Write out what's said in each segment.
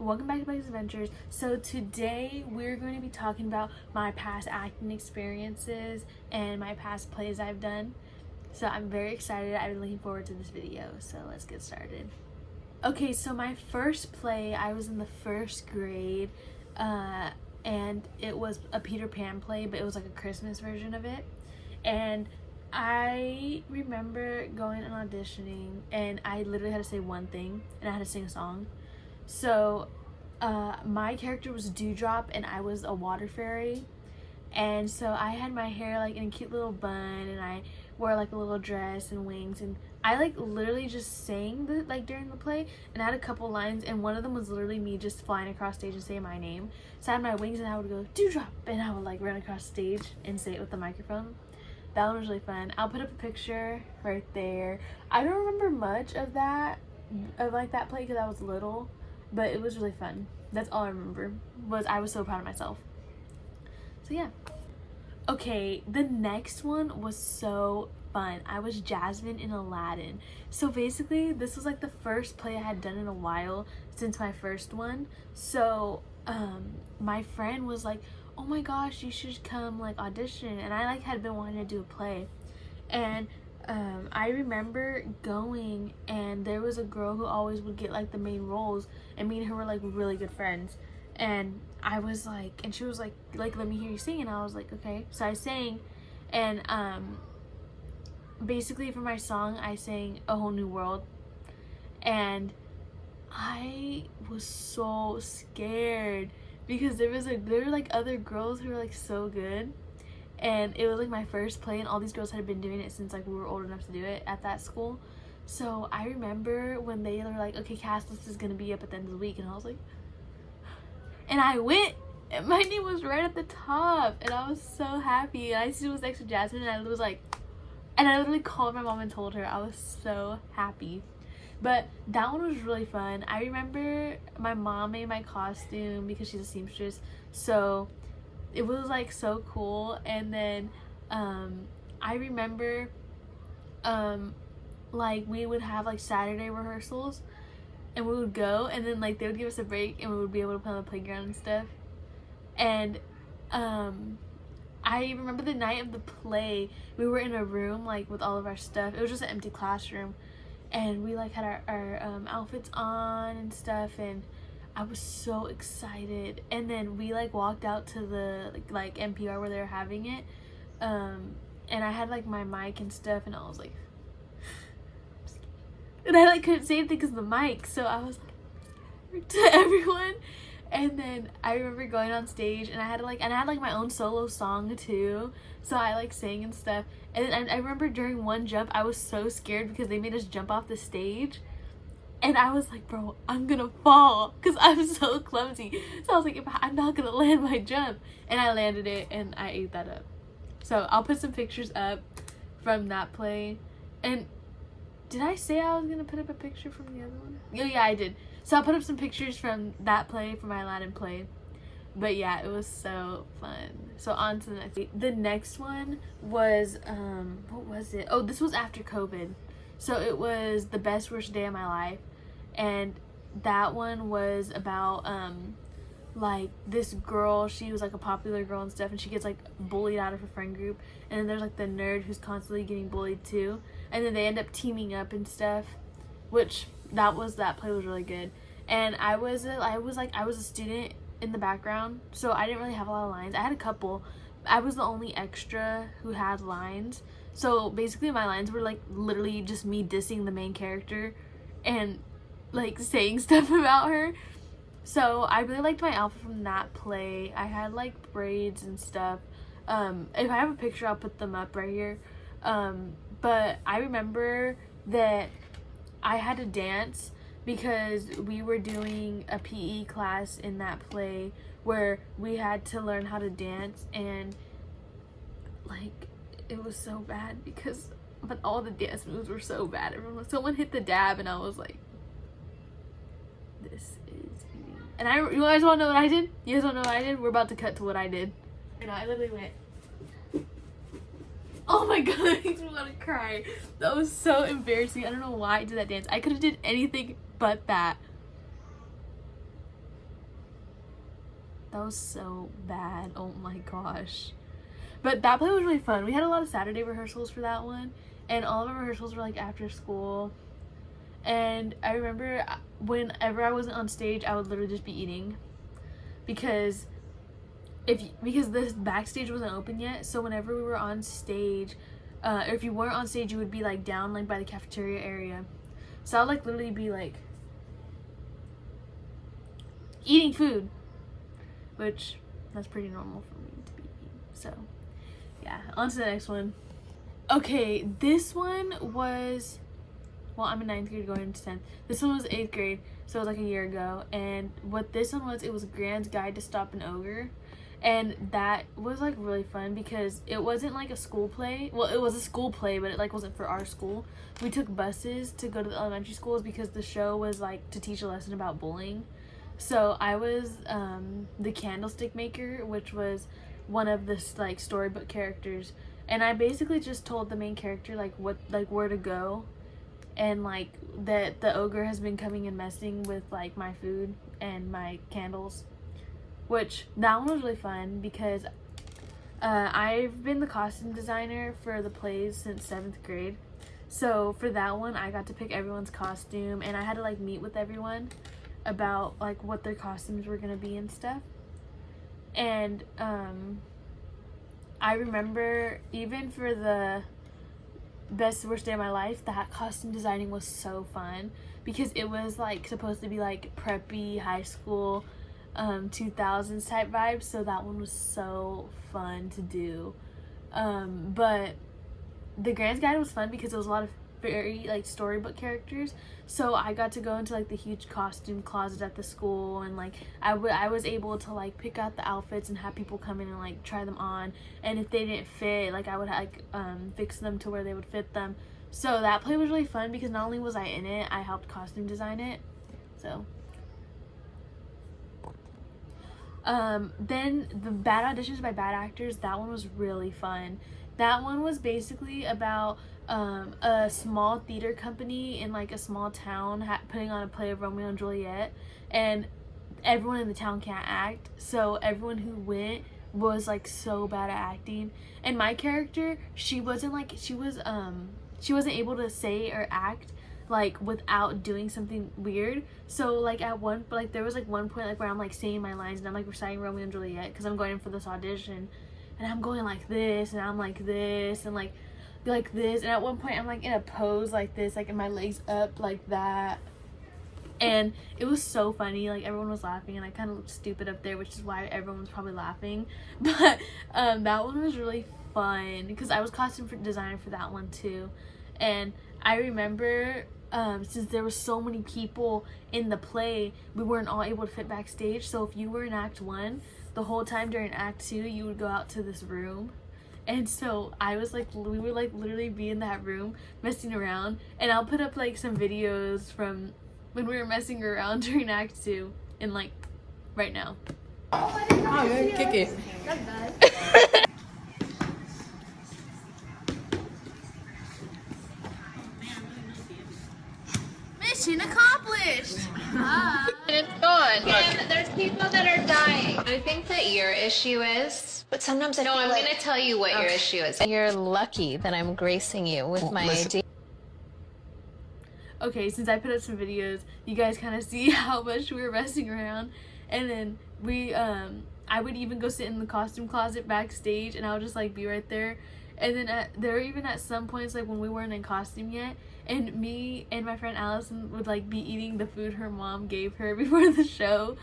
welcome back to Blake's Adventures. So today we're going to be talking about my past acting experiences and my past plays I've done. So I'm very excited. I've been looking forward to this video, so let's get started. Okay, so my first play, I was in the first grade, and it was a Peter Pan play, but it was like a Christmas version of it. And I remember going and auditioning, and I literally had to say one thing, and I had to sing a song. So my character was Dewdrop, and I was a water fairy. And so I had my hair like in a cute little bun, and I wore like a little dress and wings, and I like literally just sang during the play, and I had a couple lines, and one of them was literally me just flying across stage and saying my name. So I had my wings, and I would go Dewdrop, and I would like run across stage and say it with the microphone. That one was really fun. I'll put up a picture right there. I don't remember much of that play because I was little, but it was really fun. That's all I remember. I was so proud of myself. So yeah. Okay, the next one was so fun. I was Jasmine in Aladdin. So basically, this was like the first play I had done in a while since my first one. So my friend was like, oh my gosh, you should come like audition. And I like had been wanting to do a play. And I remember going, and there was a girl who always would get like the main roles, and me and her were like really good friends. And I was like, and she was like let me hear you sing, and I was like, okay. So I sang, and basically for my song I sang A Whole New World, and I was so scared because there were like other girls who were like so good, and it was like my first play, and all these girls had been doing it since like we were old enough to do it at that school. So I remember when they were like, okay, cast list is gonna be up at the end of the week, and I was like, and I went, and my name was right at the top, and I was so happy. And I still was next to Jasmine, and I was like, and I literally called my mom and told her. I was so happy. But that one was really fun. I remember my mom made my costume because she's a seamstress, so it was like so cool. And then I remember like we would have like Saturday rehearsals, and we would go, and then like they would give us a break, and we would be able to play on the playground and stuff. And I remember the night of the play, we were in a room like with all of our stuff. It was just an empty classroom, and we like had our outfits on and stuff, and I was so excited. And then we like walked out to the like NPR where they were having it, and I had like my mic and stuff, and I was like, and I like couldn't say anything because of the mic, so I was like to everyone. And then I remember going on stage, and I had my own solo song too, so I like sang and stuff. And then I remember during one jump, I was so scared because they made us jump off the stage, and I was like, bro, I'm gonna fall because I'm so clumsy. So I was like, I'm not gonna land my jump, and I landed it, and I ate that up. So I'll put some pictures up from that play. And did I say I was gonna put up a picture from the other one? Oh yeah, I did. So I'll put up some pictures from that play, from my Aladdin play. But yeah, it was so fun. So on to the next. The next one was, what was it? Oh, this was after COVID. So it was The Best Worst Day of My Life. And that one was about, like this girl, she was like a popular girl and stuff, and she gets like bullied out of her friend group. And then there's like the nerd who's constantly getting bullied too. And then they end up teaming up and stuff, which that play was really good. And I was a student in the background, so I didn't really have a lot of lines. I had a couple. I was the only extra who had lines. So basically my lines were like literally just me dissing the main character and like saying stuff about her. So I really liked my outfit from that play. I had like braids and stuff. If I have a picture, I'll put them up right here. But I remember that I had to dance because we were doing a PE class in that play where we had to learn how to dance, and like it was so bad but all the dance moves were so bad. Someone hit the dab, and I was like, this is me. And you guys want to know what I did? You guys want to know what I did? We're about to cut to what I did. And I literally went, oh my god, it makes me want to cry. That was so embarrassing. I don't know why I did that dance. I could have did anything but that. That was so bad. Oh my gosh. But that play was really fun. We had a lot of Saturday rehearsals for that one, and all of our rehearsals were like after school. And I remember whenever I wasn't on stage, I would literally just be eating, because this backstage wasn't open yet. So whenever we were on stage, or if you weren't on stage, you would be like down like by the cafeteria area. So I would like literally be like eating food, which that's pretty normal for me to be eating. So yeah, on to the next one. Okay, this one was, well, I'm in 9th grade going into 10th. This one was 8th grade, so it was like a year ago. And what this one was, it was Grand's Guide to Stop an Ogre. And that was like really fun because it wasn't like a school play. Well, it was a school play, but it like wasn't for our school. We took buses to go to the elementary schools because the show was like to teach a lesson about bullying. So I was the candlestick maker, which was one of the like storybook characters. And I basically just told the main character like where to go, and like that the ogre has been coming and messing with like my food and my candles, which that one was really fun because I've been the costume designer for the plays since 7th grade. So for that one, I got to pick everyone's costume, and I had to like meet with everyone about like what their costumes were gonna be and stuff. And I remember even for the best worst day of my life, that costume designing was so fun because it was like supposed to be like preppy high school 2000s type vibes, so that one was so fun to do. But the Grand's Guide was fun because it was a lot of very like storybook characters, so I got to go into like the huge costume closet at the school, and like I was able to like pick out the outfits and have people come in and like try them on, and if they didn't fit, like I would like fix them to where they would fit them. So that play was really fun because not only was I in it, I helped costume design it. So then the Bad Auditions by Bad Actors, that one was really fun. That one was basically about a small theater company in like a small town putting on a play of Romeo and Juliet, and everyone in the town can't act, so everyone who went was like so bad at acting. And my character, she wasn't able to say or act like without doing something weird. So like there was like one point like where I'm like saying my lines and I'm like reciting Romeo and Juliet because I'm going in for this audition, and I'm going like this and I'm like this and like this, and at one point I'm like in a pose like this, like and my legs up like that, and it was so funny. Like everyone was laughing and I kind of looked stupid up there, which is why everyone was probably laughing. But that one was really fun because I was costume designer for that one too. And I remember since there were so many people in the play, we weren't all able to fit backstage. So if you were in Act 1, the whole time during Act 2, you would go out to this room. And so I was like, we would like literally be in that room messing around. And I'll put up like some videos from when we were messing around during Act 2 and like right now. Oh, yeah, kick it. Not bad. Mission accomplished! It's gone. And there's people that are dying. I think that your issue is... But sometimes I No, feel I'm like... going to tell you what your issue is. You're lucky that I'm gracing you with my idea. Okay, since I put up some videos, you guys kind of see how much we were messing around. And then I would even go sit in the costume closet backstage, and I would just like be right there. And then there were even at some points like when we weren't in costume yet, and me and my friend Allison would like be eating the food her mom gave her before the show.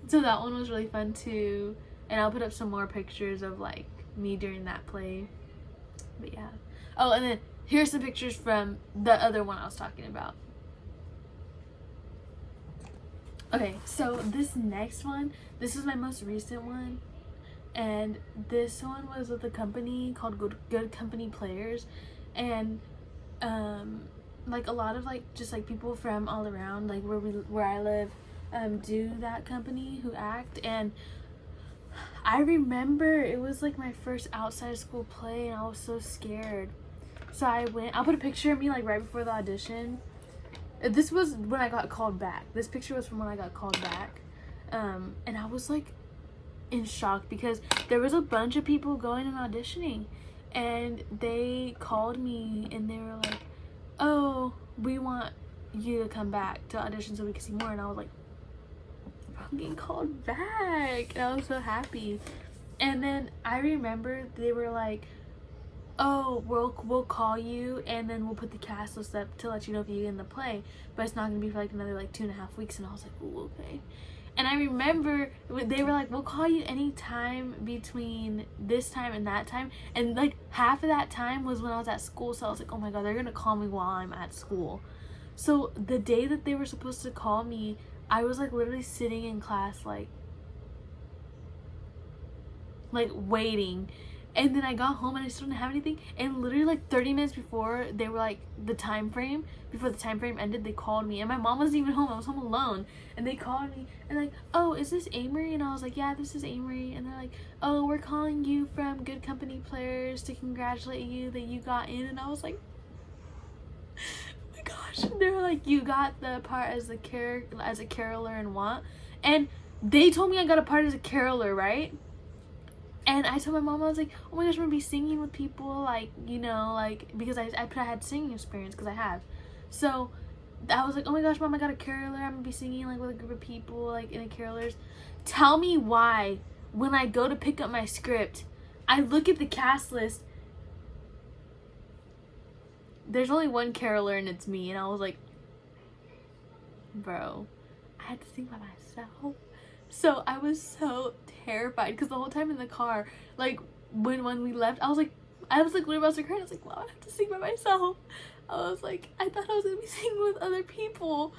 So that one was really fun too. And I'll put up some more pictures of like me during that play. But yeah. Oh, and then here's some pictures from the other one I was talking about. Okay, so this next one, this is my most recent one. And this one was with a company called Good Company Players. And like a lot of like just like people from all around like where I live do that company who act. And I remember it was like my first outside school play, and I was so scared. So I went, I'll put a picture of me like right before the audition. This was when I got called back. This picture was from when I got called back. And I was like in shock because there was a bunch of people going and auditioning, and they called me and they were like, oh, we want you to come back to audition so we can see more. And I was like, I'm getting called back, and I was so happy. And then I remember they were like, oh, we'll call you and then we'll put the cast list up to let you know if you get in the play, but it's not gonna be for like another like 2.5 weeks. And I was like, ooh, okay. And I remember they were like, we'll call you any time between this time and that time. And like half of that time was when I was at school, so I was like, oh my god, they're gonna call me while I'm at school. So the day that they were supposed to call me, I was like literally sitting in class like waiting. And then I got home and I still didn't have anything, and literally like 30 minutes before they were like before the time frame ended, they called me, and my mom wasn't even home. I was home alone, and they called me and like, oh, is this Amory? And I was like, yeah, this is Amory. And they're like, oh, we're calling you from Good Company Players to congratulate you that you got in. And I was like, oh my gosh. They were like, you got the part as a caroler in what? And they told me I got a part as a caroler, right? And I told my mom, I was like, oh my gosh, I'm gonna be singing with people, like, you know, like, because I had singing experience, because I have. So I was like, oh my gosh, mom, I got a caroler. I'm gonna be singing like with a group of people, like in a carolers. Tell me why, when I go to pick up my script, I look at the cast list, there's only one caroler and it's me. And I was like, bro, I had to sing by myself. So I was so terrified because the whole time in the car, like when we left, I was like literally about to cry. I was like, wow, I have to sing by myself. I was like, I thought I was gonna be singing with other people.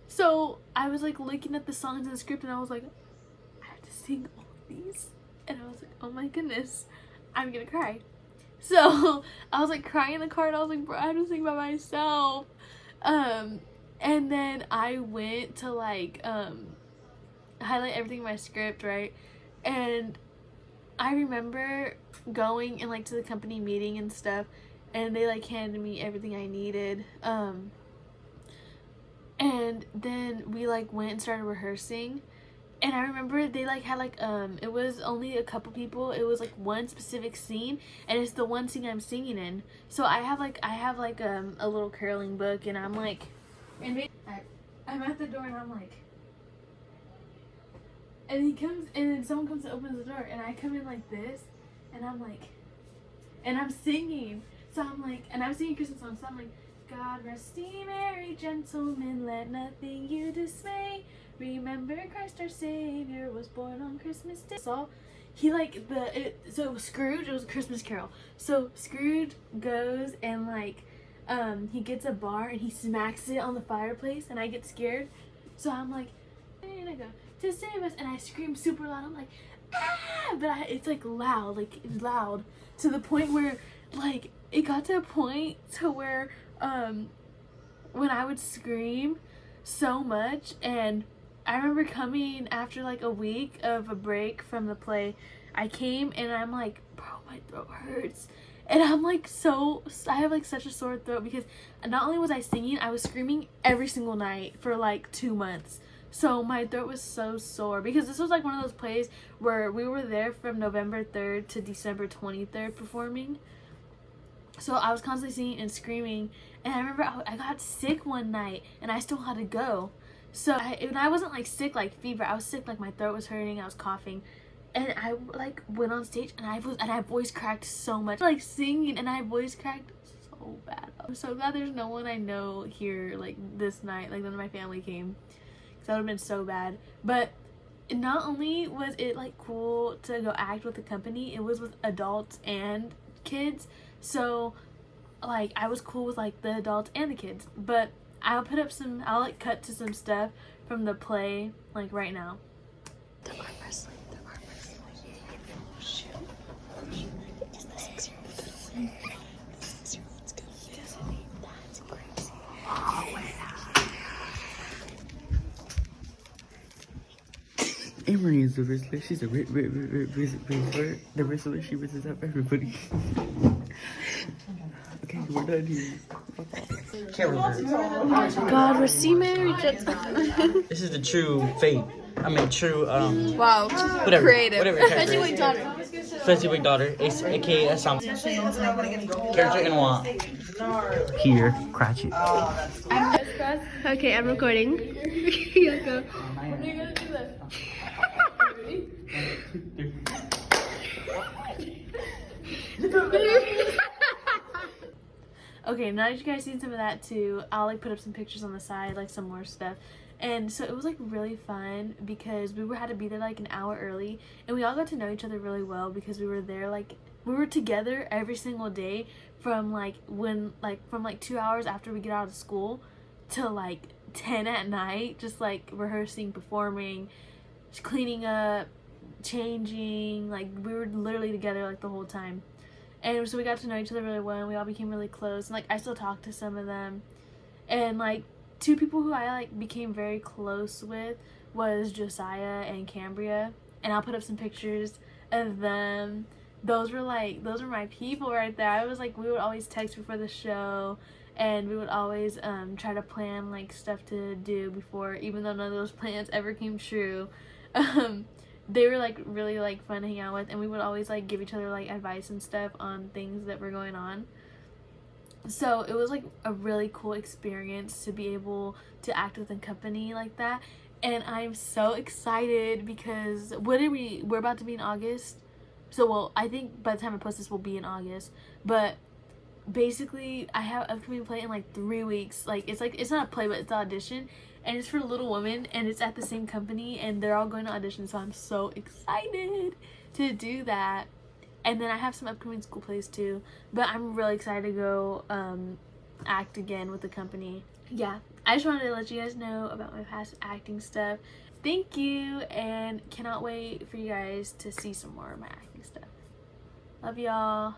So I was like looking at the songs in the script, and I was like, I have to sing all of these. And I was like, oh my goodness, I'm gonna cry. So I was like crying in the car, and I was like, bro, I have to sing by myself. And then I went to like highlight everything in my script, right? And I remember going and like to the company meeting and stuff, and they like handed me everything I needed, and then we like went and started rehearsing. And I remember they like had like it was only a couple people, it was like one specific scene, and it's the one scene I'm singing in. So I have like a little caroling book, and I'm like, and I'm at the door, and I'm like, and he comes, and then someone comes and opens the door, and I come in like this, and I'm like, and I'm singing. So I'm like, and I'm singing Christmas songs, so I'm like, God rest ye merry gentlemen, let nothing you dismay. Remember Christ our Savior was born on Christmas Day. So he like, so it was Scrooge, it was a Christmas Carol. So Scrooge goes and like, he gets a bar and he smacks it on the fireplace, and I get scared. So I'm like, and I go, to save us, and I scream super loud. I'm like, ah! But it's like loud, to the point where like it got to a point to where when I would scream so much, and I remember coming after like a week of a break from the play, I came and I'm like, bro, my throat hurts. And I'm like, I have like such a sore throat because not only was I singing, I was screaming every single night for like 2 months. So my throat was so sore because this was like one of those plays where we were there from November 3rd to December 23rd performing. So I was constantly singing and screaming, and I remember I got sick one night and I still had to go. So I wasn't like sick like fever, I was sick like my throat was hurting, I was coughing, and I like went on stage and I voice cracked so much, like singing, and I voice cracked so bad. I'm so glad there's no one I know here like this night, like none of my family came. That would have been so bad. But not only was it like cool to go act with the company, it was with adults and kids. So like I was cool with like the adults and the kids. But I'll like cut to some stuff from the play like right now. The arm wrestling. Shoot. Is the 6-year-old good? The 6-year-old's good. That's crazy. Oh, wait. Amory is the wrestler. She's a wrestler. The wrestler, she wrestles up everybody. Okay, we're done here. Can't remember. God, we're Merry. This is the true fate I mean, true, Wow. whatever. Creative. Whatever character. Fancy Wig Daughter, aka some character in what? Here, Cratchit. Okay, I'm recording. Okay, now that you guys seen some of that too, I'll like put up some pictures on the side, like some more stuff. And so it was like really fun because we had to be there like an hour early, and we all got to know each other really well because we were there like we were together every single day from like 2 hours after we get out of school till like 10 at night, just like rehearsing, performing, cleaning up, changing. Like we were literally together like the whole time. And so we got to know each other really well, and we all became really close. And like I still talk to some of them. And like two people who I like became very close with was Josiah and Cambria. And I'll put up some pictures of them. Those were my people right there. I was like, we would always text before the show, and we would always try to plan like stuff to do before, even though none of those plans ever came true. They were like really like fun to hang out with, and we would always like give each other like advice and stuff on things that were going on. So it was like a really cool experience to be able to act with a company like that. And I'm so excited because we're about to be in August. So well, I think by the time I post this we'll be in August. But basically I have a upcoming play in like 3 weeks. Like it's not a play, but it's an audition. And it's for Little Women, and it's at the same company, and they're all going to audition, so I'm so excited to do that. And then I have some upcoming school plays too, but I'm really excited to go act again with the company. Yeah, I just wanted to let you guys know about my past acting stuff. Thank you, and cannot wait for you guys to see some more of my acting stuff. Love y'all.